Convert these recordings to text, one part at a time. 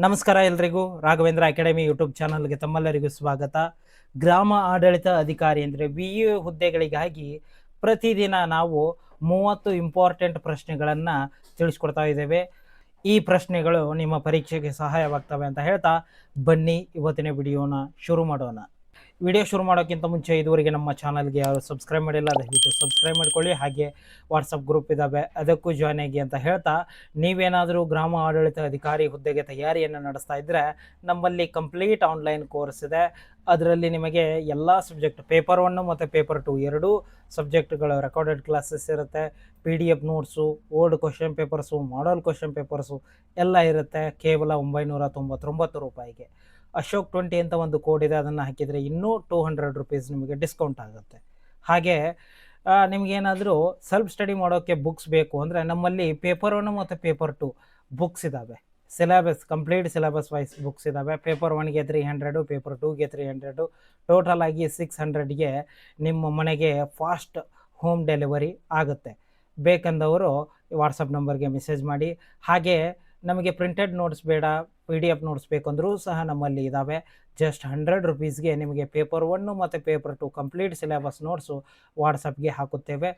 ನಮಸ್ಕಾರ ಎಲ್ರಿಗೂ. Raghavendra academy YouTube ಚಾನಲ್ಗೆ ತಮ್ಮೆಲ್ಲರಿಗೂ ಸ್ವಾಗತ. ಗ್ರಾಮ ಆಡಳಿತ ಅಧಿಕಾರಿ ಅಂದರೆ VA ಹುದ್ದೆಗಳಿಗಾಗಿ ಪ್ರತಿದಿನ ನಾವು 30 ಇಂಪಾರ್ಟೆಂಟ್ ಪ್ರಶ್ನೆಗಳನ್ನು ತಿಳಿಸ್ಕೊಡ್ತಾ ಇದ್ದೇವೆ. ಈ ಪ್ರಶ್ನೆಗಳು ನಿಮ್ಮ ಪರೀಕ್ಷೆಗೆ ಸಹಾಯವಾಗ್ತವೆ ಅಂತ ಹೇಳ್ತಾ ಬನ್ನಿ ಇವತ್ತಿನ ವಿಡಿಯೋನ ಶುರು ಮಾಡೋಣ. ವಿಡಿಯೋ ಶುರು ಮಾಡೋಕ್ಕಿಂತ ಮುಂಚೆ ಇದುವರೆಗೆ ನಮ್ಮ ಚಾನಲ್ಗೆ ಯಾರು ಸಬ್ಸ್ಕ್ರೈಬ್ ಮಾಡಿಲ್ಲ ದಯವಿಟ್ಟು ಸಬ್ಸ್ಕ್ರೈಬ್ ಮಾಡ್ಕೊಳ್ಳಿ. ಹಾಗೆ ವಾಟ್ಸಪ್ ಗ್ರೂಪ್ ಇದ್ದಾವೆ, ಅದಕ್ಕೂ ಜಾಯ್ನ್ ಆಗಿ ಅಂತ ಹೇಳ್ತಾ, ನೀವೇನಾದರೂ ಗ್ರಾಮ ಆಡಳಿತ ಅಧಿಕಾರಿ ಹುದ್ದೆಗೆ ತಯಾರಿಯನ್ನು ನಡೆಸ್ತಾ ಇದ್ದರೆ ನಮ್ಮಲ್ಲಿ ಕಂಪ್ಲೀಟ್ ಆನ್ಲೈನ್ ಕೋರ್ಸ್ ಇದೆ. ಅದರಲ್ಲಿ ನಿಮಗೆ ಎಲ್ಲ ಸಬ್ಜೆಕ್ಟ್ ಪೇಪರ್ 1 ಮತ್ತು ಪೇಪರ್ 2 ಎರಡೂ ಸಬ್ಜೆಕ್ಟ್ಗಳು ರೆಕಾರ್ಡೆಡ್ ಕ್ಲಾಸಸ್ ಇರುತ್ತೆ. PDF notes, old question papers, model question papers ಎಲ್ಲ ಇರುತ್ತೆ. ಕೇವಲ 999 ರೂಪಾಯಿಗೆ. ಅಶೋಕ್ 20 ಅಂತ ಒಂದು ಕೋಡ್ ಇದೆ, ಅದನ್ನು ಹಾಕಿದರೆ ಇನ್ನೂ 200 ರುಪೀಸ್ ನಿಮಗೆ ಡಿಸ್ಕೌಂಟ್ ಆಗುತ್ತೆ. ಹಾಗೆ ನಿಮಗೇನಾದರೂ ಸೆಲ್ಫ್ ಸ್ಟಡಿ ಮಾಡೋಕ್ಕೆ ಬುಕ್ಸ್ ಬೇಕು ಅಂದರೆ ನಮ್ಮಲ್ಲಿ ಪೇಪರ್ 1 ಮತ್ತು ಪೇಪರ್ 2 ಬುಕ್ಸ್ ಇದ್ದಾವೆ. Syllabus complete syllabus wise books ಇದ್ದಾವೆ. ಪೇಪರ್ 1ಗೆ 300, ಪೇಪರ್ 2ಗೆ 300, ಟೋಟಲ್ ಆಗಿ 600ಗೆ ನಿಮ್ಮ ಮನೆಗೆ ಫಾಸ್ಟ್ ಹೋಮ್ ಡೆಲಿವರಿ ಆಗುತ್ತೆ. ಬೇಕಂದವರು ವಾಟ್ಸಪ್ ನಂಬರ್ಗೆ ಮೆಸೇಜ್ ಮಾಡಿ. ಹಾಗೆ ನಮಗೆ ಪ್ರಿಂಟೆಡ್ ನೋಟ್ಸ್ ಬೇಡ, PDF ನೋಟ್ಸ್ ಬೇಕಂದ್ರೂ ಸಹ ನಮ್ಮಲ್ಲಿ ಇದ್ದಾವೆ. ಜಸ್ಟ್ 100 ರುಪೀಸ್ಗೆ ನಿಮಗೆ ಪೇಪರ್ 1 ಮತ್ತು ಪೇಪರ್ 2 ಕಂಪ್ಲೀಟ್ ಸಿಲೆಬಸ್ ನೋಟ್ಸು ವಾಟ್ಸಪ್ಗೆ ಹಾಕುತ್ತೇವೆ.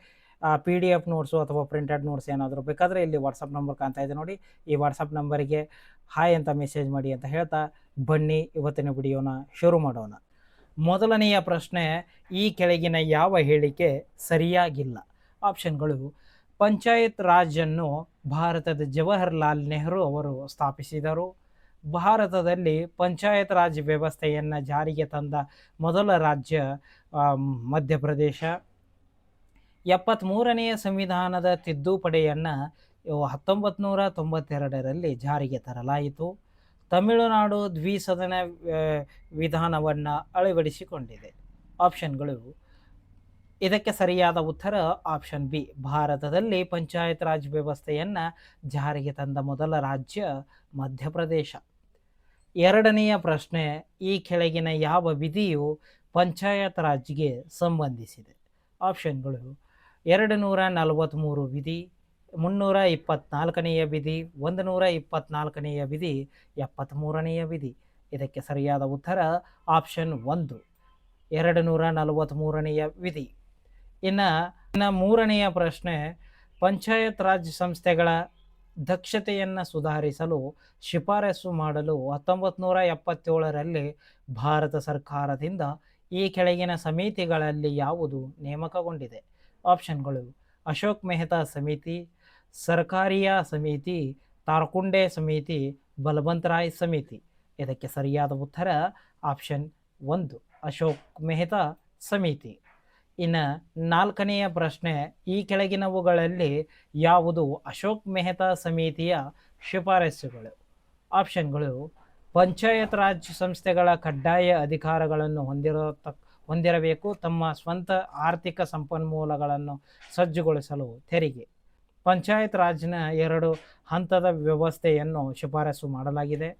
PDF ನೋಟ್ಸು ಅಥವಾ ಪ್ರಿಂಟೆಡ್ ನೋಟ್ಸ್ ಏನಾದರೂ ಬೇಕಾದರೆ ಇಲ್ಲಿ ವಾಟ್ಸಪ್ ನಂಬರ್ ಕಾಣ್ತಾ ಇದೆ ನೋಡಿ, ಈ ವಾಟ್ಸಪ್ ನಂಬರಿಗೆ ಹಾಯ್ ಅಂತ ಮೆಸೇಜ್ ಮಾಡಿ ಅಂತ ಹೇಳ್ತಾ ಬನ್ನಿ ಇವತ್ತಿನ ವಿಡಿಯೋನ ಶುರು ಮಾಡೋಣ. ಮೊದಲನೆಯ ಪ್ರಶ್ನೆ, ಈ ಕೆಳಗಿನ ಯಾವ ಹೇಳಿಕೆ ಸರಿಯಾಗಿಲ್ಲ? ಆಪ್ಷನ್ಗಳು: ಪಂಚಾಯತ್ ರಾಜನ್ನು ಭಾರತದ ಜವಾಹರ್ಲಾಲ್ ನೆಹರು ಅವರು ಸ್ಥಾಪಿಸಿದರು. ಭಾರತದಲ್ಲಿ ಪಂಚಾಯತ್ ರಾಜ್ ವ್ಯವಸ್ಥೆಯನ್ನು ಜಾರಿಗೆ ತಂದ ಮೊದಲ ರಾಜ್ಯ ಮಧ್ಯಪ್ರದೇಶ. 73ನೆಯ ಸಂವಿಧಾನದ ತಿದ್ದುಪಡಿಯನ್ನು 1992ರಲ್ಲಿ ಜಾರಿಗೆ ತರಲಾಯಿತು. ತಮಿಳುನಾಡು ದ್ವಿಸದನ ವಿಧಾನವನ್ನು ಅಳವಡಿಸಿಕೊಂಡಿದೆ. ಆಪ್ಷನ್ಗಳು: ಇದಕ್ಕೆ ಸರಿಯಾದ ಉತ್ತರ ಆಪ್ಷನ್ ಬಿ, ಭಾರತದಲ್ಲಿ ಪಂಚಾಯತ್ ರಾಜ್ ವ್ಯವಸ್ಥೆಯನ್ನು ಜಾರಿಗೆ ತಂದ ಮೊದಲ ರಾಜ್ಯ ಮಧ್ಯಪ್ರದೇಶ. ಎರಡನೆಯ ಪ್ರಶ್ನೆ, ಈ ಕೆಳಗಿನ ಯಾವ ವಿಧಿಯು ಪಂಚಾಯತ್ ರಾಜ್ಗೆ ಸಂಬಂಧಿಸಿದೆ? ಆಪ್ಷನ್ಗಳು: 243 ವಿಧಿ, 324ನೆಯ ವಿಧಿ, 124ನೆಯ ವಿಧಿ, 73ನೆಯ ವಿಧಿ. ಇದಕ್ಕೆ ಸರಿಯಾದ ಉತ್ತರ ಆಪ್ಷನ್ 1, 243ನೆಯ ವಿಧಿ. ಇನ್ನು ಮೂರನೆಯ ಪ್ರಶ್ನೆ, ಪಂಚಾಯತ್ ರಾಜ್ ಸಂಸ್ಥೆಗಳ ದಕ್ಷತೆಯನ್ನು ಸುಧಾರಿಸಲು ಶಿಫಾರಸು ಮಾಡಲು 1977ರಲ್ಲಿ ಭಾರತ ಸರ್ಕಾರದಿಂದ ಈ ಕೆಳಗಿನ ಸಮಿತಿಗಳಲ್ಲಿ ಯಾವುದು ನೇಮಕಗೊಂಡಿದೆ? ಆಪ್ಷನ್ಗಳು: ಅಶೋಕ್ ಮೆಹ್ತಾ ಸಮಿತಿ, ಸರ್ಕಾರಿಯಾ ಸಮಿತಿ, ತಾರ್ಕುಂಡೆ ಸಮಿತಿ, ಬಲವಂತರಾಯ್ ಸಮಿತಿ. ಇದಕ್ಕೆ ಸರಿಯಾದ ಉತ್ತರ ಆಪ್ಷನ್ 1, ಅಶೋಕ್ ಮೆಹ್ತಾ ಸಮಿತಿ. ಇನ್ನು ನಾಲ್ಕನೆಯ ಪ್ರಶ್ನೆ, ಈ ಕೆಳಗಿನವುಗಳಲ್ಲಿ ಯಾವುದು ಅಶೋಕ್ ಮೆಹ್ತಾ ಸಮಿತಿಯ ಶಿಫಾರಸುಗಳು? ಆಪ್ಷನ್ಗಳು: ಪಂಚಾಯತ್ ರಾಜ್ ಸಂಸ್ಥೆಗಳ ಕಡ್ಡಾಯ ಅಧಿಕಾರಗಳನ್ನು ಹೊಂದಿರಬೇಕು, ತಮ್ಮ ಸ್ವಂತ ಆರ್ಥಿಕ ಸಂಪನ್ಮೂಲಗಳನ್ನು ಸಜ್ಜುಗೊಳಿಸಲು ತೆರಿಗೆ. ಪಂಚಾಯತ್ ರಾಜ್ನ 2 ಹಂತದ ವ್ಯವಸ್ಥೆಯನ್ನು ಶಿಫಾರಸು ಮಾಡಲಾಗಿದೆ.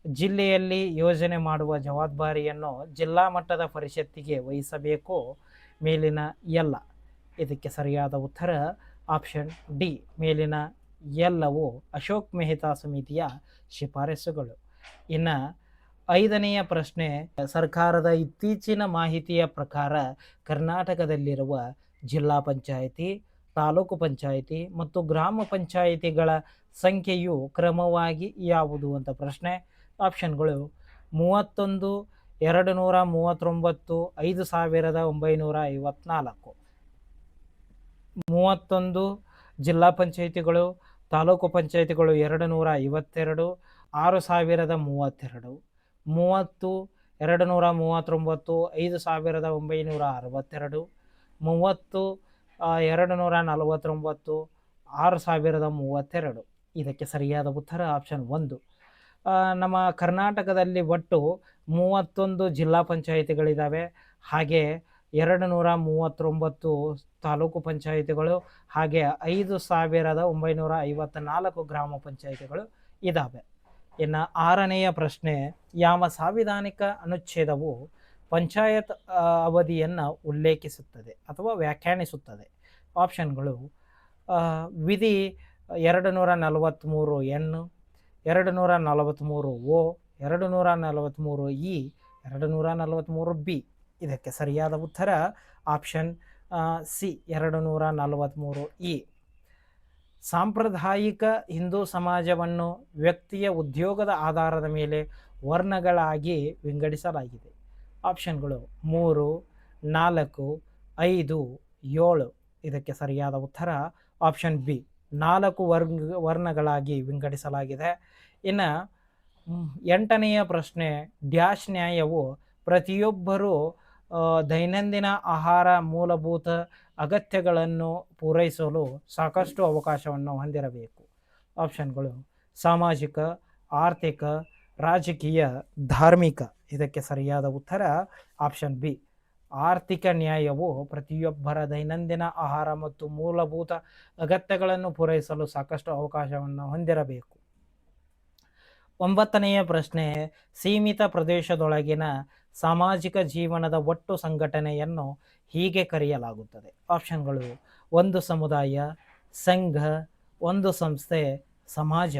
ಜಿಲ್ಲೆಯಲ್ಲಿ ಯೋಜನೆ ಮಾಡುವ ಜವಾಬ್ದಾರಿಯನ್ನು ಜಿಲ್ಲಾ ಮಟ್ಟದ ಪರಿಷತ್ತಿಗೆ ವಹಿಸಬೇಕು. ಮೇಲಿನ ಎಲ್ಲ. ಇದಕ್ಕೆ ಸರಿಯಾದ ಉತ್ತರ ಆಪ್ಷನ್ ಡಿ, ಮೇಲಿನ ಎಲ್ಲವೂ ಅಶೋಕ್ ಮೆಹ್ತಾ ಸಮಿತಿಯ ಶಿಫಾರಸುಗಳು. ಇನ್ನು ಐದನೆಯ ಪ್ರಶ್ನೆ, ಸರ್ಕಾರದ ಇತ್ತೀಚಿನ ಮಾಹಿತಿಯ ಪ್ರಕಾರ ಕರ್ನಾಟಕದಲ್ಲಿರುವ ಜಿಲ್ಲಾ ಪಂಚಾಯಿತಿ, ತಾಲೂಕು ಪಂಚಾಯಿತಿ ಮತ್ತು ಗ್ರಾಮ ಪಂಚಾಯಿತಿಗಳ ಸಂಖ್ಯೆಯು ಕ್ರಮವಾಗಿ ಯಾವುದು ಅಂತ ಪ್ರಶ್ನೆ. ಆಪ್ಷನ್ಗಳು: 31, 239, 5954. 31 ಜಿಲ್ಲಾ ಪಂಚಾಯಿತಿಗಳು, ತಾಲೂಕು ಪಂಚಾಯಿತಿಗಳು 252, 6032. 30, 239, 5962. 30, 249, 6032. ಇದಕ್ಕೆ ಸರಿಯಾದ ಉತ್ತರ ಆಪ್ಷನ್ 1. ನಮ್ಮ ಕರ್ನಾಟಕದಲ್ಲಿ ಒಟ್ಟು 31 ಜಿಲ್ಲಾ ಪಂಚಾಯಿತಿಗಳಿದ್ದಾವೆ. ಹಾಗೆ 239 ತಾಲೂಕು ಪಂಚಾಯಿತಿಗಳು, ಹಾಗೆ 5954 ಗ್ರಾಮ ಪಂಚಾಯಿತಿಗಳು ಇದ್ದಾವೆ. ಇನ್ನು ಆರನೆಯ ಪ್ರಶ್ನೆ, ಯಾವ ಸಾಂವಿಧಾನಿಕ ಅನುಚ್ಛೇದವು ಪಂಚಾಯತ್ ಅವಧಿಯನ್ನು ಉಲ್ಲೇಖಿಸುತ್ತದೆ ಅಥವಾ ವ್ಯಾಖ್ಯಾನಿಸುತ್ತದೆ? ಆಪ್ಷನ್ಗಳು: ವಿಧಿ 243N, 243 ಓ, 243 ಇ, 243 ಬಿ. ಇದಕ್ಕೆ ಸರಿಯಾದ ಉತ್ತರ ಆಪ್ಷನ್ ಸಿ 243 ಇ. ಸಾಂಪ್ರದಾಯಿಕ ಹಿಂದೂ ಸಮಾಜವನ್ನು ವ್ಯಕ್ತಿಯ ಉದ್ಯೋಗದ ಆಧಾರದ ಮೇಲೆ ವರ್ಣಗಳಾಗಿ ವಿಂಗಡಿಸಲಾಗಿದೆ. ಆಪ್ಷನ್ಗಳು 3, 4, 5, 7. ಇದಕ್ಕೆ ಸರಿಯಾದ ಉತ್ತರ ಆಪ್ಷನ್ ಬಿ 4 ವರ್ಣಗಳಾಗಿ ವಿಂಗಡಿಸಲಾಗಿದೆ. ಇನ್ನು 8ನೆಯ ಪ್ರಶ್ನೆ, ಡ್ಯಾಶ್ ನ್ಯಾಯವು ಪ್ರತಿಯೊಬ್ಬರೂ ದೈನಂದಿನ ಆಹಾರ ಮೂಲಭೂತ ಅಗತ್ಯಗಳನ್ನು ಪೂರೈಸಲು ಸಾಕಷ್ಟು ಅವಕಾಶವನ್ನು ಹೊಂದಿರಬೇಕು. ಆಪ್ಷನ್ಗಳು ಸಾಮಾಜಿಕ, ಆರ್ಥಿಕ, ರಾಜಕೀಯ, ಧಾರ್ಮಿಕ. ಇದಕ್ಕೆ ಸರಿಯಾದ ಉತ್ತರ ಆಪ್ಷನ್ ಬಿ ಆರ್ಥಿಕ ನ್ಯಾಯವು ಪ್ರತಿಯೊಬ್ಬರ ದೈನಂದಿನ ಆಹಾರ ಮತ್ತು ಮೂಲಭೂತ ಅಗತ್ಯಗಳನ್ನು ಪೂರೈಸಲು ಸಾಕಷ್ಟು ಅವಕಾಶವನ್ನು ಹೊಂದಿರಬೇಕು. 9ನೆಯ ಪ್ರಶ್ನೆ, ಸೀಮಿತ ಪ್ರದೇಶದೊಳಗಿನ ಸಾಮಾಜಿಕ ಜೀವನದ ಒಟ್ಟು ಸಂಘಟನೆಯನ್ನು ಹೀಗೆ ಕರೆಯಲಾಗುತ್ತದೆ. ಆಪ್ಷನ್ಗಳು 1 ಸಮುದಾಯ, ಸಂಘ, 1 ಸಂಸ್ಥೆ, ಸಮಾಜ.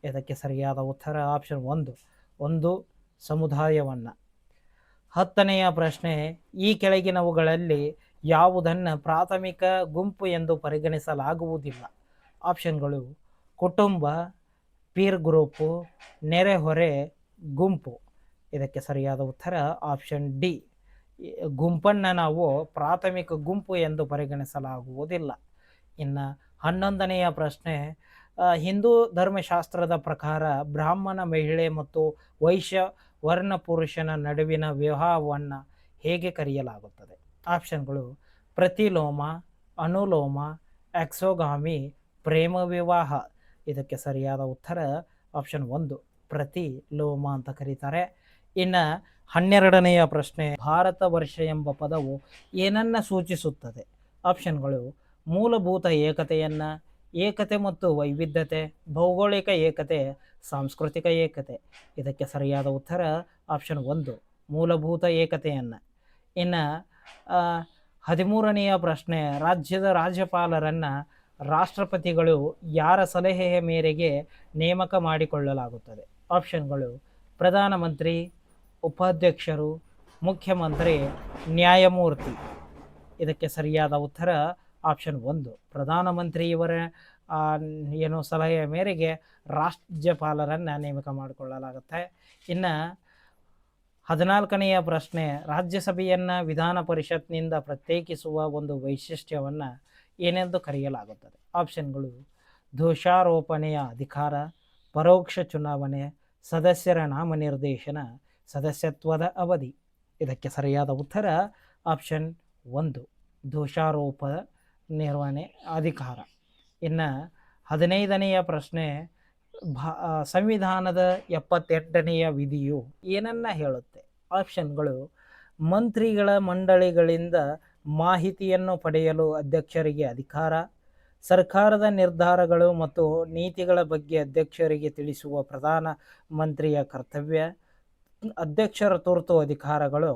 ಇದಕ್ಕೆ ಸರಿಯಾದ ಉತ್ತರ ಆಪ್ಷನ್ 1 ಸಮುದಾಯವನ್ನು. 10ನೆಯ ಪ್ರಶ್ನೆ, ಈ ಕೆಳಗಿನವುಗಳಲ್ಲಿ ಯಾವುದನ್ನು ಪ್ರಾಥಮಿಕ ಗುಂಪು ಎಂದು ಪರಿಗಣಿಸಲಾಗುವುದಿಲ್ಲ. ಆಪ್ಷನ್ಗಳು ಕುಟುಂಬ, ಪೀರ್ ಗ್ರೂಪು, ನೆರೆಹೊರೆ, ಗುಂಪು. ಇದಕ್ಕೆ ಸರಿಯಾದ ಉತ್ತರ ಆಪ್ಷನ್ ಡಿ ಗುಂಪನ್ನು ನಾವು ಪ್ರಾಥಮಿಕ ಗುಂಪು ಎಂದು ಪರಿಗಣಿಸಲಾಗುವುದಿಲ್ಲ. ಇನ್ನು 11ನೆಯ ಪ್ರಶ್ನೆ, ಹಿಂದೂ ಧರ್ಮಶಾಸ್ತ್ರದ ಪ್ರಕಾರ ಬ್ರಾಹ್ಮಣ ಮಹಿಳೆ ಮತ್ತು ವೈಶ್ಯ ವರ್ಣ ಪುರುಷನ ನಡುವಿನ ವಿವಾಹವನ್ನು ಹೇಗೆ ಕರೆಯಲಾಗುತ್ತದೆ. ಆಪ್ಷನ್ಗಳು ಪ್ರತಿಲೋಮ, ಅನುಲೋಮ, ಎಕ್ಸೋಗಾಮಿ, ಪ್ರೇಮ ವಿವಾಹ. ಇದಕ್ಕೆ ಸರಿಯಾದ ಉತ್ತರ ಆಪ್ಷನ್ 1 ಪ್ರತಿಲೋಮ ಅಂತ ಕರೀತಾರೆ. ಇನ್ನು 12ನೆಯ ಪ್ರಶ್ನೆ, ಭಾರತ ವರ್ಷ ಎಂಬ ಪದವು ಏನನ್ನ ಸೂಚಿಸುತ್ತದೆ. ಆಪ್ಷನ್ಗಳು ಮೂಲಭೂತ ಏಕತೆಯನ್ನು, ಏಕತೆ ಮತ್ತು ವೈವಿಧ್ಯತೆ, ಭೌಗೋಳಿಕ ಏಕತೆ, ಸಾಂಸ್ಕೃತಿಕ ಏಕತೆ. ಇದಕ್ಕೆ ಸರಿಯಾದ ಉತ್ತರ ಆಪ್ಷನ್ 1 ಮೂಲಭೂತ ಏಕತೆಯನ್ನು. ಇನ್ನು 13ನೆಯ ಪ್ರಶ್ನೆ, ರಾಜ್ಯದ ರಾಜ್ಯಪಾಲರನ್ನು ರಾಷ್ಟ್ರಪತಿಗಳು ಯಾರ ಸಲಹೆಯ ಮೇರೆಗೆ ನೇಮಕ ಮಾಡಿಕೊಳ್ಳಲಾಗುತ್ತದೆ. ಆಪ್ಷನ್ಗಳು ಪ್ರಧಾನಮಂತ್ರಿ, ಉಪಾಧ್ಯಕ್ಷರು, ಮುಖ್ಯಮಂತ್ರಿ, ನ್ಯಾಯಮೂರ್ತಿ. ಇದಕ್ಕೆ ಸರಿಯಾದ ಉತ್ತರ ಆಪ್ಷನ್ 1 ಪ್ರಧಾನಮಂತ್ರಿಯವರ ಸಲಹೆಯ ಮೇರೆಗೆ ರಾಜ್ಯಪಾಲರನ್ನು ನೇಮಕ ಮಾಡಿಕೊಳ್ಳಲಾಗುತ್ತೆ. ಇನ್ನು 14ನೆಯ ಪ್ರಶ್ನೆ, ರಾಜ್ಯಸಭೆಯನ್ನು ವಿಧಾನ ಪರಿಷತ್ನಿಂದ ಪ್ರತ್ಯೇಕಿಸುವ ಒಂದು ವೈಶಿಷ್ಟ್ಯವನ್ನು ಏನೆಂದು ಕರೆಯಲಾಗುತ್ತದೆ. ಆಪ್ಷನ್ಗಳು ದೋಷಾರೋಪಣೆಯ ಅಧಿಕಾರ, ಪರೋಕ್ಷ ಚುನಾವಣೆ, ಸದಸ್ಯರ ನಾಮನಿರ್ದೇಶನ, ಸದಸ್ಯತ್ವದ ಅವಧಿ. ಇದಕ್ಕೆ ಸರಿಯಾದ ಉತ್ತರ ಆಪ್ಷನ್ 1 ದೋಷಾರೋಪ ನಿರ್ವಹಣೆ ಅಧಿಕಾರ. ಇನ್ನು 15ನೆಯ ಪ್ರಶ್ನೆ, ಸಂವಿಧಾನದ 78ನೆಯ ವಿಧಿಯು ಏನನ್ನ ಹೇಳುತ್ತೆ. ಆಪ್ಷನ್ಗಳು ಮಂತ್ರಿಗಳ ಮಂಡಳಿಗಳಿಂದ ಮಾಹಿತಿಯನ್ನು ಪಡೆಯಲು ಅಧ್ಯಕ್ಷರಿಗೆ ಅಧಿಕಾರ, ಸರ್ಕಾರದ ನಿರ್ಧಾರಗಳು ಮತ್ತು ನೀತಿಗಳ ಬಗ್ಗೆ ಅಧ್ಯಕ್ಷರಿಗೆ ತಿಳಿಸುವ ಪ್ರಧಾನ ಮಂತ್ರಿಯ ಕರ್ತವ್ಯ, ಅಧ್ಯಕ್ಷರ ತುರ್ತು ಅಧಿಕಾರಗಳು,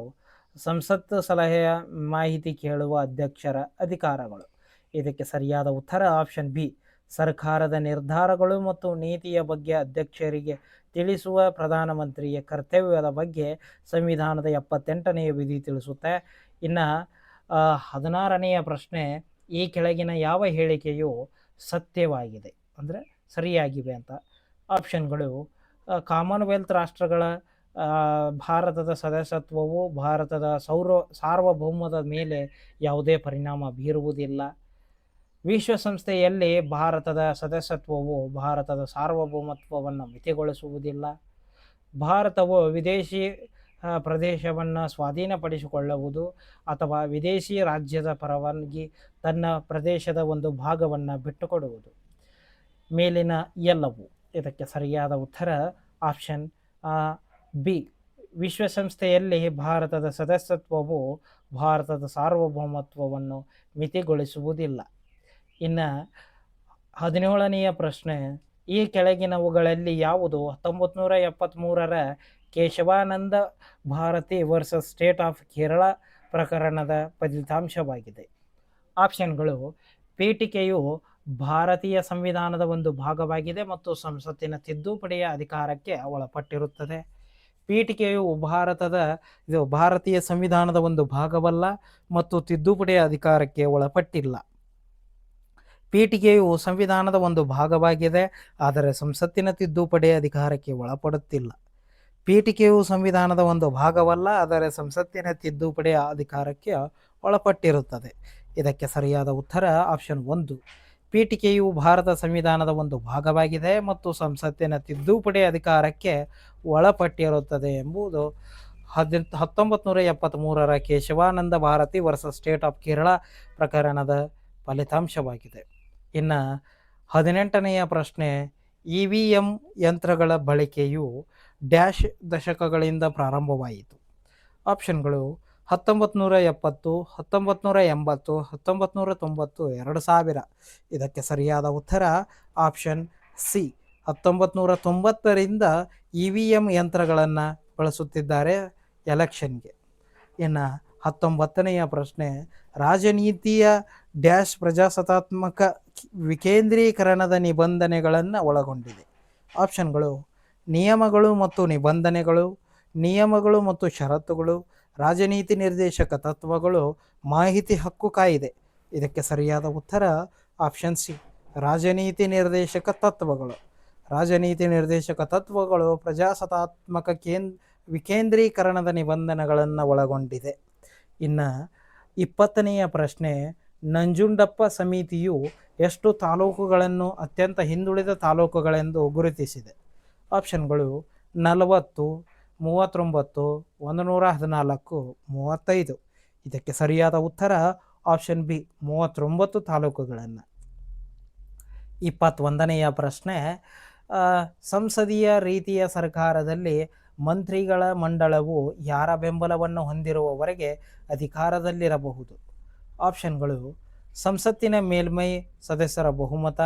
ಸಂಸತ್ತು ಸಲಹೆಯ ಮಾಹಿತಿ ಕೇಳುವ ಅಧ್ಯಕ್ಷರ ಅಧಿಕಾರಗಳು. ಇದಕ್ಕೆ ಸರಿಯಾದ ಉತ್ತರ ಆಪ್ಷನ್ ಬಿ ಸರ್ಕಾರದ ನಿರ್ಧಾರಗಳು ಮತ್ತು ನೀತಿಯ ಬಗ್ಗೆ ಅಧ್ಯಕ್ಷರಿಗೆ ತಿಳಿಸುವ ಪ್ರಧಾನಮಂತ್ರಿಯ ಕರ್ತವ್ಯದ ಬಗ್ಗೆ ಸಂವಿಧಾನದ 78ನೆಯ ವಿಧಿ ತಿಳಿಸುತ್ತೆ. ಇನ್ನು 16ನೆಯ ಪ್ರಶ್ನೆ, ಈ ಕೆಳಗಿನ ಯಾವ ಹೇಳಿಕೆಯು ಸತ್ಯವಾಗಿದೆ ಅಂದರೆ ಸರಿಯಾಗಿವೆ ಅಂತ. ಆಪ್ಷನ್ಗಳು ಕಾಮನ್ವೆಲ್ತ್ ರಾಷ್ಟ್ರಗಳ ಭಾರತದ ಸದಸ್ಯತ್ವವು ಭಾರತದ ಸಾರ್ವಭೌಮದ ಮೇಲೆ ಯಾವುದೇ ಪರಿಣಾಮ ಬೀರುವುದಿಲ್ಲ, ವಿಶ್ವಸಂಸ್ಥೆಯಲ್ಲಿ ಭಾರತದ ಸದಸ್ಯತ್ವವು ಭಾರತದ ಸಾರ್ವಭೌಮತ್ವವನ್ನು ಮಿತಿಗೊಳಿಸುವುದಿಲ್ಲ, ಭಾರತವು ವಿದೇಶಿ ಪ್ರದೇಶವನ್ನು ಸ್ವಾಧೀನಪಡಿಸಿಕೊಳ್ಳುವುದು ಅಥವಾ ವಿದೇಶಿ ರಾಜ್ಯದ ಪರವಾಗಿ ತನ್ನ ಪ್ರದೇಶದ ಒಂದು ಭಾಗವನ್ನು ಬಿಟ್ಟುಕೊಡುವುದು, ಮೇಲಿನ ಎಲ್ಲವೂ. ಇದಕ್ಕೆ ಸರಿಯಾದ ಉತ್ತರ ಆಪ್ಷನ್ ಬಿ ವಿಶ್ವಸಂಸ್ಥೆಯಲ್ಲಿ ಭಾರತದ ಸದಸ್ಯತ್ವವು ಭಾರತದ ಸಾರ್ವಭೌಮತ್ವವನ್ನು ಮಿತಿಗೊಳಿಸುವುದಿಲ್ಲ. ಇನ್ನು 17ನೆಯ ಪ್ರಶ್ನೆ, ಈ ಕೆಳಗಿನವುಗಳಲ್ಲಿ ಯಾವುದು 1973ರ Keshavananda Bharati versus state of Kerala ಪ್ರಕರಣದ ಫಲಿತಾಂಶವಾಗಿದೆ. ಆಪ್ಷನ್ಗಳು ಪೀಠಿಕೆಯು ಭಾರತೀಯ ಸಂವಿಧಾನದ ಒಂದು ಭಾಗವಾಗಿದೆ ಮತ್ತು ಸಂಸತ್ತಿನ ತಿದ್ದುಪಡಿಯ ಅಧಿಕಾರಕ್ಕೆ ಒಳಪಟ್ಟಿರುತ್ತದೆ. ಪೀಠಿಕೆಯು ಭಾರತೀಯ ಸಂವಿಧಾನದ ಒಂದು ಭಾಗವಲ್ಲ ಮತ್ತು ತಿದ್ದುಪಡಿಯ ಅಧಿಕಾರಕ್ಕೆ ಒಳಪಟ್ಟಿಲ್ಲ. ಪೀಠಿಕೆಯು ಸಂವಿಧಾನದ ಒಂದು ಭಾಗವಾಗಿದೆ, ಆದರೆ ಸಂಸತ್ತಿನ ತಿದ್ದುಪಡಿಯ ಅಧಿಕಾರಕ್ಕೆ ಒಳಪಡುತ್ತಿಲ್ಲ. ಪೀಠಿಕೆಯು ಸಂವಿಧಾನದ ಒಂದು ಭಾಗವಲ್ಲ, ಆದರೆ ಸಂಸತ್ತಿನ ತಿದ್ದುಪಡಿಯ ಅಧಿಕಾರಕ್ಕೆ ಒಳಪಟ್ಟಿರುತ್ತದೆ. ಇದಕ್ಕೆ ಸರಿಯಾದ ಉತ್ತರ ಆಪ್ಷನ್ 1. ಪೀಠಿಕೆಯು ಭಾರತ ಸಂವಿಧಾನದ ಒಂದು ಭಾಗವಾಗಿದೆ ಮತ್ತು ಸಂಸತ್ತಿನ ತಿದ್ದುಪಡಿ ಅಧಿಕಾರಕ್ಕೆ ಒಳಪಟ್ಟಿರುತ್ತದೆ ಎಂಬುದು 1973 Kesavananda Bharati versus state of Kerala ಪ್ರಕರಣದ ಫಲಿತಾಂಶವಾಗಿದೆ. ಇನ್ನು 18ನೆಯ ಪ್ರಶ್ನೆ, EVM ಯಂತ್ರಗಳ ಬಳಕೆಯು ಡ್ಯಾಶ್ ದಶಕಗಳಿಂದ ಪ್ರಾರಂಭವಾಯಿತು. ಆಪ್ಷನ್ಗಳು 1970, 1980, 1990, 2000. ಇದಕ್ಕೆ ಸರಿಯಾದ ಉತ್ತರ ಆಪ್ಷನ್ ಸಿ. 1990ರಿಂದ EVM ಯಂತ್ರಗಳನ್ನು ಬಳಸುತ್ತಿದ್ದಾರೆ ಎಲೆಕ್ಷನ್ಗೆ. ಇನ್ನು 19ನೆಯ ಪ್ರಶ್ನೆ, ರಾಜನೀತಿಯ ಡ್ಯಾಶ್ ಪ್ರಜಾಸತ್ತಾತ್ಮಕ ವಿಕೇಂದ್ರೀಕರಣದ ನಿಬಂಧನೆಗಳನ್ನು ಒಳಗೊಂಡಿದೆ. ಆಪ್ಷನ್ಗಳು ನಿಯಮಗಳು ಮತ್ತು ನಿಬಂಧನೆಗಳು, ನಿಯಮಗಳು ಮತ್ತು ಷರತ್ತುಗಳು, ರಾಜನೀತಿ ನಿರ್ದೇಶಕ ತತ್ವಗಳು, ಮಾಹಿತಿ ಹಕ್ಕು ಕಾಯಿದೆ. ಇದಕ್ಕೆ ಸರಿಯಾದ ಉತ್ತರ ಆಪ್ಷನ್ ಸಿ, ರಾಜನೀತಿ ನಿರ್ದೇಶಕ ತತ್ವಗಳು. ರಾಜನೀತಿ ನಿರ್ದೇಶಕ ತತ್ವಗಳು ಪ್ರಜಾಸತ್ತಾತ್ಮಕ ವಿಕೇಂದ್ರೀಕರಣದ ನಿಬಂಧನೆಗಳನ್ನು ಒಳಗೊಂಡಿದೆ. ಇನ್ನು 20ನೆಯ ಪ್ರಶ್ನೆ, ನಂಜುಂಡಪ್ಪ ಸಮಿತಿಯು ಎಷ್ಟು ತಾಲೂಕುಗಳನ್ನು ಅತ್ಯಂತ ಹಿಂದುಳಿದ ತಾಲೂಕುಗಳೆಂದು ಗುರುತಿಸಿದೆ? ಆಪ್ಷನ್ಗಳು 40, 39, 114, 35. ಇದಕ್ಕೆ ಸರಿಯಾದ ಉತ್ತರ ಆಪ್ಷನ್ ಬಿ, 39 ತಾಲೂಕುಗಳನ್ನು. 21ನೆಯ ಪ್ರಶ್ನೆ, ಸಂಸದೀಯ ರೀತಿಯ ಸರ್ಕಾರದಲ್ಲಿ ಮಂತ್ರಿಗಳ ಮಂಡಳವು ಯಾರ ಬೆಂಬಲವನ್ನು ಹೊಂದಿರುವವರೆಗೆ ಅಧಿಕಾರದಲ್ಲಿರಬಹುದು? ಆಪ್ಷನ್ಗಳು ಸಂಸತ್ತಿನ ಮೇಲ್ಮೈ ಸದಸ್ಯರ ಬಹುಮತ,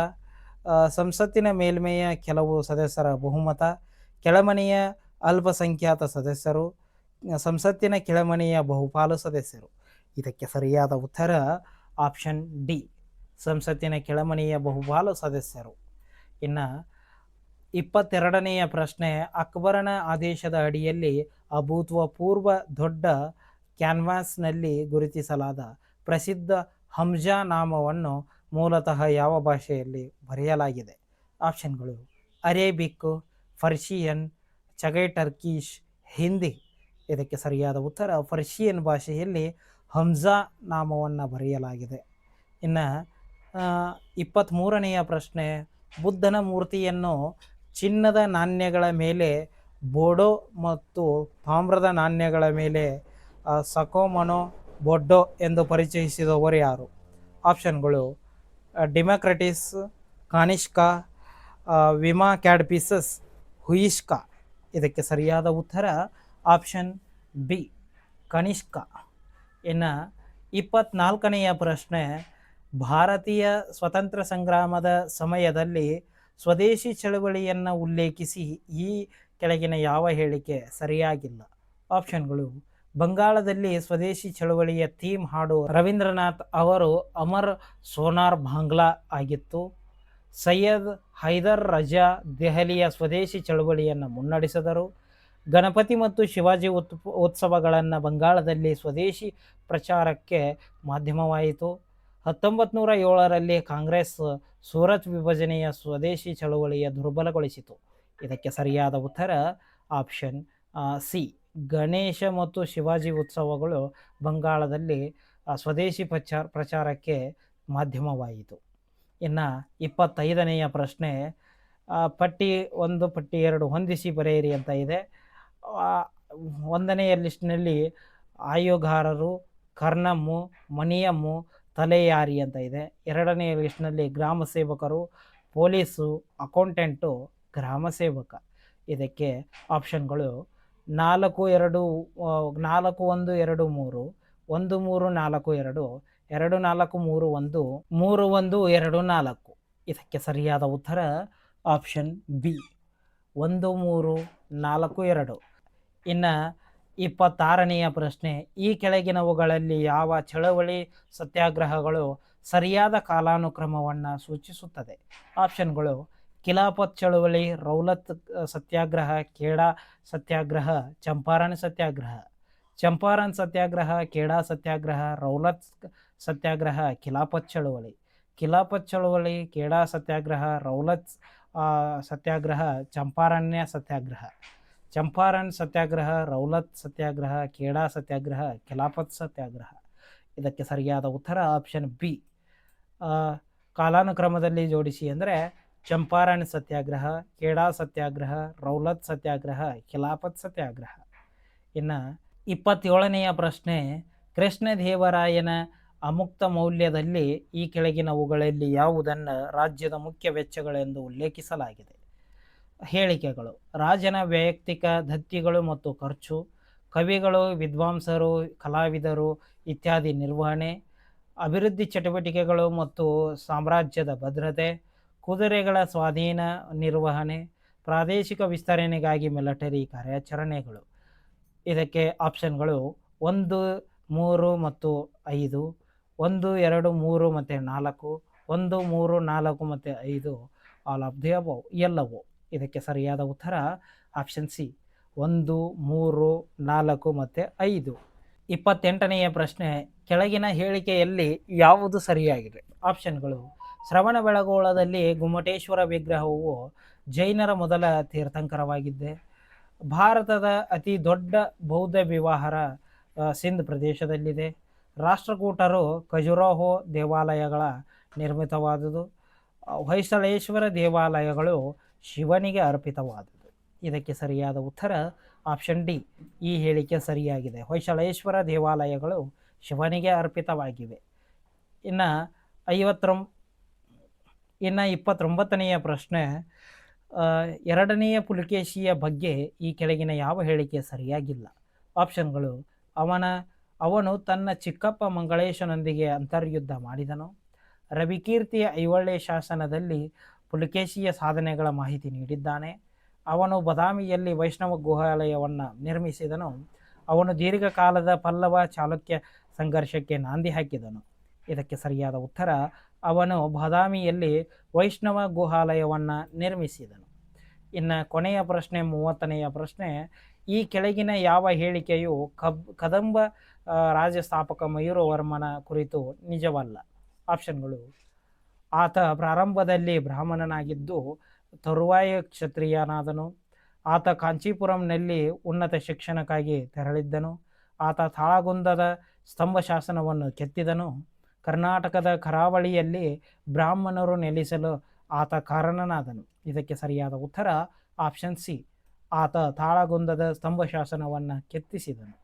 ಸಂಸತ್ತಿನ ಮೇಲ್ಮೈಯ ಕೆಲವು ಸದಸ್ಯರ ಬಹುಮತ, ಕೆಳಮನೆಯ ಅಲ್ಪಸಂಖ್ಯಾತ ಸದಸ್ಯರು, ಸಂಸತ್ತಿನ ಕೆಳಮನೆಯ ಬಹುಪಾಲು ಸದಸ್ಯರು. ಇದಕ್ಕೆ ಸರಿಯಾದ ಉತ್ತರ ಆಪ್ಷನ್ ಡಿ, ಸಂಸತ್ತಿನ ಕೆಳಮನೆಯ ಬಹುಪಾಲು ಸದಸ್ಯರು. ಇನ್ನು 22ನೆಯ ಪ್ರಶ್ನೆ, ಅಕ್ಬರನ ಆದೇಶದ ಅಡಿಯಲ್ಲಿ ಅಭೂತಪೂರ್ವ ದೊಡ್ಡ ಕ್ಯಾನ್ವಾಸ್ನಲ್ಲಿ ಗುರುತಿಸಲಾದ ಪ್ರಸಿದ್ಧ ಹಮ್ಜಾ ನಾಮವನ್ನು ಮೂಲತಃ ಯಾವ ಭಾಷೆಯಲ್ಲಿ ಬರೆಯಲಾಗಿದೆ? ಆಪ್ಷನ್ಗಳು ಅರೇಬಿಕ್, ಫರ್ಷಿಯನ್, ಚಗೈ ಟರ್ಕಿಶ್, ಹಿಂದಿ. ಇದಕ್ಕೆ ಸರಿಯಾದ ಉತ್ತರ ಫರ್ಷಿಯನ್ ಭಾಷೆಯಲ್ಲಿ ಹಮ್ಜಾ ನಾಮವನ್ನು ಬರೆಯಲಾಗಿದೆ. ಇನ್ನು 23ನೆಯ ಪ್ರಶ್ನೆ, ಬುದ್ಧನ ಮೂರ್ತಿಯನ್ನು ಚಿನ್ನದ ನಾಣ್ಯಗಳ ಮೇಲೆ ಬೋಡೋ ಮತ್ತು ತಾಮ್ರದ ನಾಣ್ಯಗಳ ಮೇಲೆ ಸಕೋಮನೋ ಬೊಡ್ಡೋ ಎಂದು ಪರಿಚಯಿಸಿದವರು ಯಾರು? ಆಪ್ಷನ್ಗಳು ಡೆಮಾಕ್ರಟಿಸ್, ಕಾನಿಷ್ಕಾ, ವಿಮಾ ಕ್ಯಾಡ್ಪಿಸಸ್, ಹುಯಿಷ್ಕಾ. ಇದಕ್ಕೆ ಸರಿಯಾದ ಉತ್ತರ ಆಪ್ಷನ್ ಬಿ, ಕನಿಷ್ಕಾ. ಇನ್ನು 24ನೆಯ ಪ್ರಶ್ನೆ, ಭಾರತೀಯ ಸ್ವತಂತ್ರ ಸಂಗ್ರಾಮದ ಸಮಯದಲ್ಲಿ ಸ್ವದೇಶಿ ಚಳವಳಿಯನ್ನು ಉಲ್ಲೇಖಿಸಿ ಈ ಕೆಳಗಿನ ಯಾವ ಹೇಳಿಕೆ ಸರಿಯಾಗಿಲ್ಲ? ಆಪ್ಷನ್ಗಳು ಬಂಗಾಳದಲ್ಲಿ ಸ್ವದೇಶಿ ಚಳವಳಿಯ ಥೀಮ್ ಹಾಡು ರವೀಂದ್ರನಾಥ್ ಅವರು ಅಮರ್ ಸೋನಾರ್ ಬಾಂಗ್ಲಾ ಆಗಿತ್ತು. ಸೈಯದ್ ಹೈದರ್ ರಜಾ ದೆಹಲಿಯ ಸ್ವದೇಶಿ ಚಳವಳಿಯನ್ನು ಮುನ್ನಡೆಸಿದರು. ಗಣಪತಿ ಮತ್ತು ಶಿವಾಜಿ ಉತ್ಸವಗಳನ್ನು ಬಂಗಾಳದಲ್ಲಿ ಸ್ವದೇಶಿ ಪ್ರಚಾರಕ್ಕೆ ಮಾಧ್ಯಮವಾಯಿತು. 1907ರಲ್ಲಿ ಕಾಂಗ್ರೆಸ್ ಸೂರತ್ ವಿಭಜನೆಯ ಸ್ವದೇಶಿ ಚಳವಳಿಯ ದುರ್ಬಲಗೊಳಿಸಿತು. ಇದಕ್ಕೆ ಸರಿಯಾದ ಉತ್ತರ ಆಪ್ಷನ್ ಸಿ, ಗಣೇಶ ಮತ್ತು ಶಿವಾಜಿ ಉತ್ಸವಗಳು ಬಂಗಾಳದಲ್ಲಿ ಸ್ವದೇಶಿ ಪ್ರಚಾರಕ್ಕೆ ಮಾಧ್ಯಮವಾಯಿತು. ಇನ್ನು 25ನೆಯ ಪ್ರಶ್ನೆ, ಪಟ್ಟಿ 1 ಪಟ್ಟಿ 2 ಹೊಂದಿಸಿ ಬರೆಯಿರಿ ಅಂತ ಇದೆ. 1ನೆಯ ಲಿಸ್ಟ್ನಲ್ಲಿ ಆಯೋಗಾರರು, ಕರ್ನಮ್ಮು, ಮಣಿಯಮ್ಮು, ತಲೆಯಾರಿ ಅಂತ ಇದೆ. 2ನೆಯ ಲಿಸ್ಟ್ನಲ್ಲಿ ಗ್ರಾಮ ಸೇವಕರು, ಪೊಲೀಸು, ಅಕೌಂಟೆಂಟು, ಗ್ರಾಮ ಸೇವಕ. ಇದಕ್ಕೆ ಆಪ್ಷನ್ಗಳು 4, 2, 4, 1, 2, 3, 1, 3, 4, 2, 2, 4, 3, 1, 3, 1, 2, 4. ಇದಕ್ಕೆ ಸರಿಯಾದ ಉತ್ತರ ಆಪ್ಷನ್ ಬಿ, 1, 3, 4, 2. ಇನ್ನು 26ನೆಯ ಪ್ರಶ್ನೆ, ಈ ಕೆಳಗಿನವುಗಳಲ್ಲಿ ಯಾವ ಚಳವಳಿ ಸತ್ಯಾಗ್ರಹಗಳು ಸರಿಯಾದ ಕಾಲಾನುಕ್ರಮವನ್ನು ಸೂಚಿಸುತ್ತದೆ? ಆಪ್ಷನ್ಗಳು: ಖಿಲಾಫತ್ ಚಳುವಳಿ, ರೌಲತ್ ಸತ್ಯಾಗ್ರಹ, ಖೇಡಾ ಸತ್ಯಾಗ್ರಹ, ಚಂಪಾರಣ್ ಸತ್ಯಾಗ್ರಹ. ಚಂಪಾರಣ್ ಸತ್ಯಾಗ್ರಹ, ಖೇಡಾ ಸತ್ಯಾಗ್ರಹ, ರೌಲತ್ ಸತ್ಯಾಗ್ರಹ, ಖಿಲಾಫತ್ ಚಳುವಳಿ. ಖಿಲಾಫತ್ ಚಳುವಳಿ, ಖೇಡಾ ಸತ್ಯಾಗ್ರಹ, ರೌಲತ್ ಸತ್ಯಾಗ್ರಹ, ಚಂಪಾರಣ್ಯ ಸತ್ಯಾಗ್ರಹ. ಚಂಪಾರಣ್ ಸತ್ಯಾಗ್ರಹ, ರೌಲತ್ ಸತ್ಯಾಗ್ರಹ, ಖೇಡಾ ಸತ್ಯಾಗ್ರಹ, ಖಿಲಾಫತ್ ಸತ್ಯಾಗ್ರಹ. ಇದಕ್ಕೆ ಸರಿಯಾದ ಉತ್ತರ ಆಪ್ಷನ್ ಬಿ. ಕಾಲಾನುಕ್ರಮದಲ್ಲಿ ಜೋಡಿಸಿ ಅಂದರೆ ಚಂಪಾರಣ್ ಸತ್ಯಾಗ್ರಹ, ಖೇಡಾ ಸತ್ಯಾಗ್ರಹ, ರೌಲತ್ ಸತ್ಯಾಗ್ರಹ, ಖಿಲಾಫತ್ ಸತ್ಯಾಗ್ರಹ. ಇನ್ನು 27ನೆಯ ಪ್ರಶ್ನೆ, ಕೃಷ್ಣದೇವರಾಯನ ಅಮುಕ್ತ ಮೌಲ್ಯದಲ್ಲಿ ಈ ಕೆಳಗಿನವುಗಳಲ್ಲಿ ಯಾವುದನ್ನು ರಾಜ್ಯದ ಮುಖ್ಯ ವೆಚ್ಚಗಳೆಂದು ಉಲ್ಲೇಖಿಸಲಾಗಿದೆ? ಹೇಳಿಕೆಗಳು: ರಾಜನ ವೈಯಕ್ತಿಕ ದತ್ತಿಗಳು ಮತ್ತು ಖರ್ಚು, ಕವಿಗಳು, ವಿದ್ವಾಂಸರು, ಕಲಾವಿದರು ಇತ್ಯಾದಿ ನಿರ್ವಹಣೆ, ಅಭಿವೃದ್ಧಿ ಚಟುವಟಿಕೆಗಳು ಮತ್ತು ಸಾಮ್ರಾಜ್ಯದ ಭದ್ರತೆ, ಕುದುರೆಗಳ ಸ್ವಾಧೀನ ನಿರ್ವಹಣೆ, ಪ್ರಾದೇಶಿಕ ವಿಸ್ತರಣೆಗಾಗಿ ಮಿಲಿಟರಿ ಕಾರ್ಯಾಚರಣೆಗಳು. ಇದಕ್ಕೆ ಆಪ್ಷನ್ಗಳು 1, 3 ಮತ್ತು 5, 1, 2, 3 ಮತ್ತು 4, 1, 3, 4 ಮತ್ತು 5, ಆಲ್ ಆಫ್ ದಿ ಅಬೌವ್, ಎಲ್ಲವೂ. ಇದಕ್ಕೆ ಸರಿಯಾದ ಉತ್ತರ ಆಪ್ಷನ್ ಸಿ, 1, 3, 4 ಮತ್ತು 5. 28ನೆಯ ಪ್ರಶ್ನೆ, ಕೆಳಗಿನ ಹೇಳಿಕೆಯಲ್ಲಿ ಯಾವುದು ಸರಿಯಾಗಿದೆ? ಆಪ್ಷನ್ಗಳು: ಶ್ರವಣಬೆಳಗೊಳದಲ್ಲಿ ಗೊಮ್ಮಟೇಶ್ವರ ವಿಗ್ರಹವು ಜೈನರ ಮೊದಲ ತೀರ್ಥಂಕರವಾಗಿದ್ದೆ. ಭಾರತದ ಅತಿ ದೊಡ್ಡ ಬೌದ್ಧ ವಿಹಾರ ಸಿಂಧ್ ಪ್ರದೇಶದಲ್ಲಿದೆ. ರಾಷ್ಟ್ರಕೂಟರು ಖಜುರಾಹೋ ದೇವಾಲಯಗಳ ನಿರ್ಮಿತವಾದುದು. ಹೊಯ್ಸಳೇಶ್ವರ ದೇವಾಲಯಗಳು ಶಿವನಿಗೆ ಅರ್ಪಿತವಾದುದು. ಇದಕ್ಕೆ ಸರಿಯಾದ ಉತ್ತರ ಆಪ್ಷನ್ ಡಿ. ಈ ಹೇಳಿಕೆ ಸರಿಯಾಗಿದೆ. ಹೊಯ್ಸಳೇಶ್ವರ ದೇವಾಲಯಗಳು ಶಿವನಿಗೆ ಅರ್ಪಿತವಾಗಿವೆ. ಇನ್ನು 29ನೆಯ ಪ್ರಶ್ನೆ, ಎರಡನೆಯ ಪುಲಕೇಶಿಯ ಬಗ್ಗೆ ಈ ಕೆಳಗಿನ ಯಾವ ಹೇಳಿಕೆ ಸರಿಯಾಗಿಲ್ಲ? ಆಪ್ಷನ್ಗಳು: ಅವನು ತನ್ನ ಚಿಕ್ಕಪ್ಪ ಮಂಗಳೇಶನೊಂದಿಗೆ ಅಂತರ್ಯುದ್ಧ ಮಾಡಿದನು. ರವಿಕೀರ್ತಿಯ ಐಹೊಳೆ ಶಾಸನದಲ್ಲಿ ಪುಲಕೇಶಿಯ ಸಾಧನೆಗಳ ಮಾಹಿತಿ ನೀಡಿದ್ದಾನೆ. ಅವನು ಬದಾಮಿಯಲ್ಲಿ ವೈಷ್ಣವ ಗುಹಾಲಯವನ್ನು ನಿರ್ಮಿಸಿದನು. ಅವನು ದೀರ್ಘಕಾಲದ ಪಲ್ಲವ ಚಾಲುಕ್ಯ ಸಂಘರ್ಷಕ್ಕೆ ನಾಂದಿ ಹಾಕಿದನು. ಇದಕ್ಕೆ ಸರಿಯಾದ ಉತ್ತರ, ಅವನು ಬದಾಮಿಯಲ್ಲಿ ವೈಷ್ಣವ ಗುಹಾಲಯವನ್ನು ನಿರ್ಮಿಸಿದನು. ಇನ್ನು ಕೊನೆಯ ಪ್ರಶ್ನೆ, 30ನೆಯ ಪ್ರಶ್ನೆ, ಈ ಕೆಳಗಿನ ಯಾವ ಹೇಳಿಕೆಯು ಕದಂಬ ರಾಜಸ್ಥಾಪಕ ಮಯೂರವರ್ಮನ ಕುರಿತು ನಿಜವಲ್ಲ? ಆಪ್ಷನ್ಗಳು: ಆತ ಪ್ರಾರಂಭದಲ್ಲಿ ಬ್ರಾಹ್ಮಣನಾಗಿದ್ದು ತರುವಾಯ ಕ್ಷತ್ರಿಯನಾದನು. ಆತ ಕಾಂಚೀಪುರಂನಲ್ಲಿ ಉನ್ನತ ಶಿಕ್ಷಣಕ್ಕಾಗಿ ತೆರಳಿದ್ದನು. ಆತ ತಾಳಗುಂದದ ಸ್ತಂಭ ಶಾಸನವನ್ನು ಕೆತ್ತಿದನು. ಕರ್ನಾಟಕದ ಕರಾವಳಿಯಲ್ಲಿ ಬ್ರಾಹ್ಮಣರು ನೆಲೆಸಲು ಆತ ಕಾರಣನಾದನು. ಇದಕ್ಕೆ ಸರಿಯಾದ ಉತ್ತರ ಆಪ್ಷನ್ ಸಿ, ಆತ ತಾಳಗುಂದದ ಸ್ತಂಭ ಶಾಸನವನ್ನು ಕೆತ್ತಿಸಿದನು.